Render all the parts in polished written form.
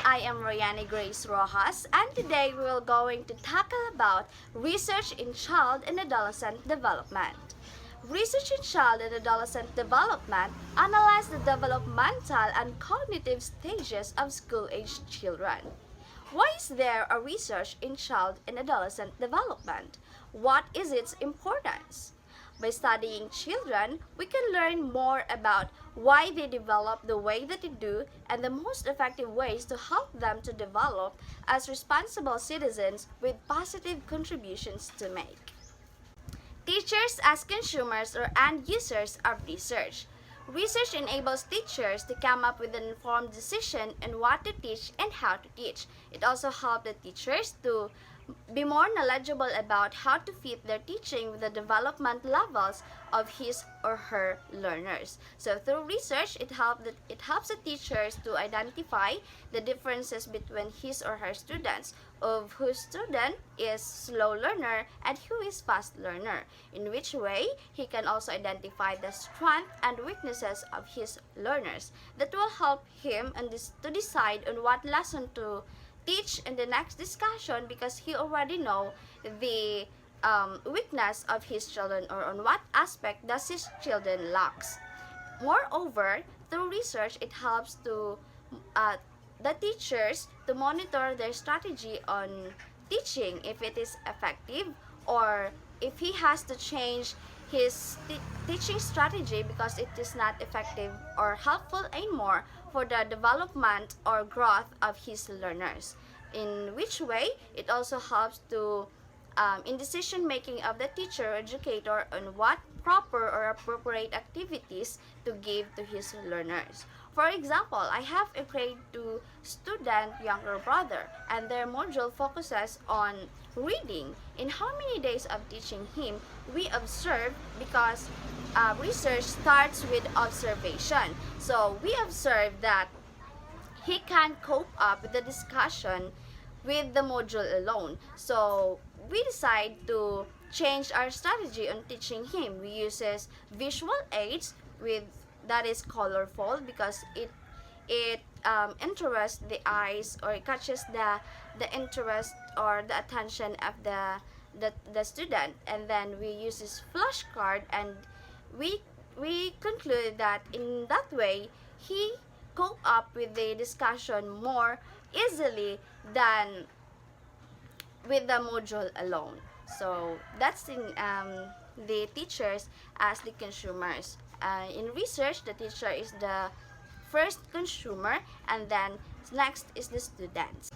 I am Royani Grace Rojas, and today we are going to tackle about research in child and adolescent development. Research in child and adolescent development analyzes the developmental and cognitive stages of school-aged children. Why is there a research in child and adolescent development? What is its importance? By studying children, we can learn more about why they develop the way that they do and the most effective ways to help them to develop as responsible citizens with positive contributions to make. Teachers as consumers or end users of research. Research enables teachers to come up with an informed decision on what to teach and how to teach. It also helps the teachers to be more knowledgeable about how to fit their teaching with the development levels of his or her learners. So through research, it helps the teachers to identify the differences between his or her students, of whose student is slow learner and who is fast learner, in which way he can also identify the strengths and weaknesses of his learners. That will help him to decide on what lesson to teach in the next discussion, because he already know the weakness of his children or on what aspect does his children lacks. Moreover, through research, it helps to the teachers to monitor their strategy on teaching, if it is effective or if he has to change his teaching strategy because it is not effective or helpful anymore for the development or growth of his learners. In which way, it also helps to in decision making of the teacher or educator on what proper or appropriate activities to give to his learners. For example, I have a grade 2 student, younger brother, and their module focuses on reading. In how many days of teaching him, we observe, because research starts with observation. So we observe that he can cope up with the discussion with the module alone. So we decide to change our strategy on teaching him. We uses visual aids with that is colorful, because it interests the eyes, or it catches the interest or the attention of the student. And then we use this flashcard, and we conclude that in that way he cope up with the discussion more easily than with the module alone. So that's in the teachers as the consumers. In research, the teacher is the first consumer, and then next is the students.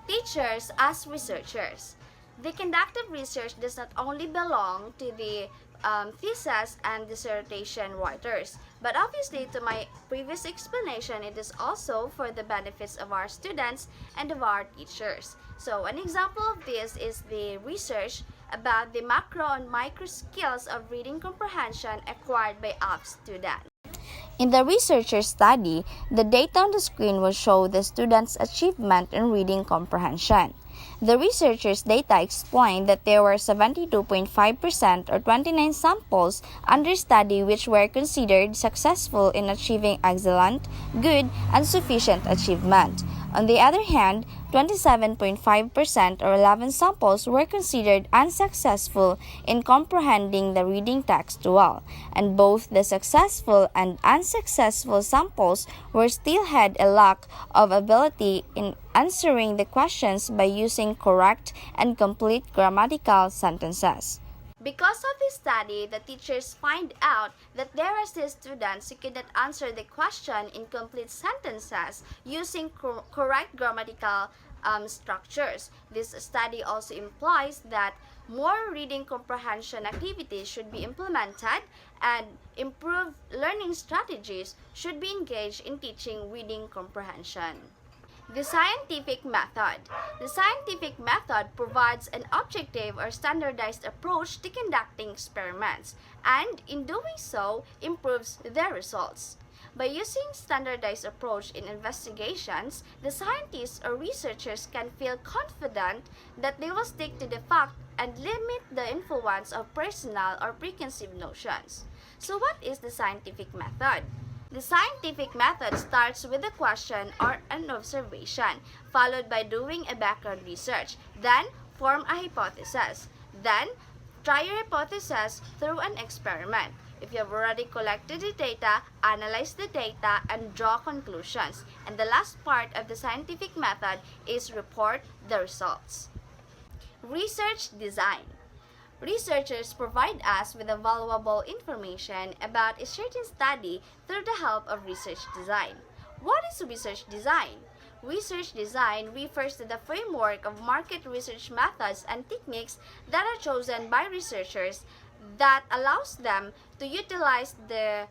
Teachers as researchers. The conductive research does not only belong to the thesis and dissertation writers, but obviously, to my previous explanation, it is also for the benefits of our students and of our teachers. So an example of this is the research about the macro and micro skills of reading comprehension acquired by ALF students. In the researcher's study, the data on the screen will show the students' achievement in reading comprehension. The researchers' data explained that there were 72.5% or 29 samples under study which were considered successful in achieving excellent, good, and sufficient achievement. On the other hand, 27.5% or 11 samples were considered unsuccessful in comprehending the reading text well, and both the successful and unsuccessful samples were still had a lack of ability in answering the questions by using correct and complete grammatical sentences. Because of this study, the teachers find out that there are still students who cannot answer the question in complete sentences using correct grammatical structures. This study also implies that more reading comprehension activities should be implemented, and improved learning strategies should be engaged in teaching reading comprehension. The scientific method. The scientific method provides an objective or standardized approach to conducting experiments, and in doing so, improves their results. By using standardized approach in investigations, the scientists or researchers can feel confident that they will stick to the fact and limit the influence of personal or preconceived notions. So what is the scientific method? The scientific method starts with a question or an observation, followed by doing a background research, then form a hypothesis. Then, try your hypothesis through an experiment. If you have already collected the data, analyze the data, and draw conclusions. And the last part of the scientific method is report the results. Research design. Researchers provide us with valuable information about a certain study through the help of research design. What is research design? Research design refers to the framework of market research methods and techniques that are chosen by researchers that allows them to utilize the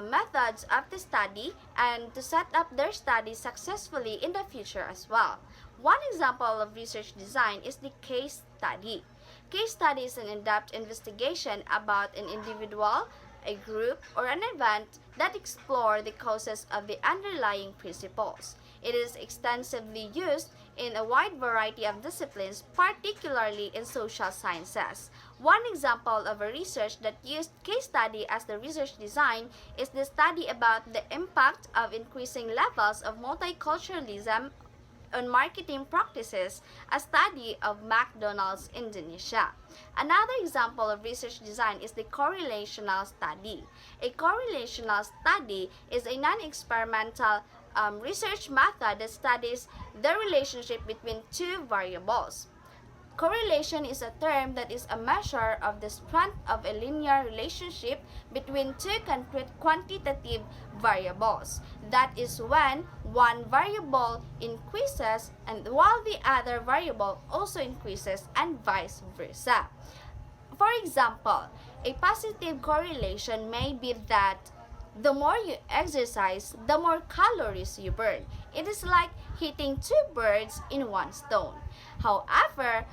methods of the study and to set up their study successfully in the future as well. One example of research design is the case study. Case study is an in-depth investigation about an individual, a group, or an event that explore the causes of the underlying principles. It is extensively used in a wide variety of disciplines, particularly in social sciences. One example of a research that used case study as the research design is the study about the impact of increasing levels of multiculturalism on marketing practices, a study of McDonald's Indonesia. Another example of research design is the correlational study. A correlational study is a non-experimental research method that studies the relationship between two variables. Correlation is a term that is a measure of the strength of a linear relationship between two quantitative variables. That is when one variable increases and while the other variable also increases and vice versa. For example, a positive correlation may be that the more you exercise, the more calories you burn. It is like hitting two birds in one stone. However,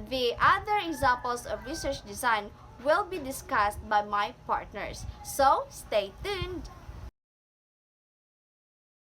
the other examples of research design will be discussed by my partners. So, stay tuned!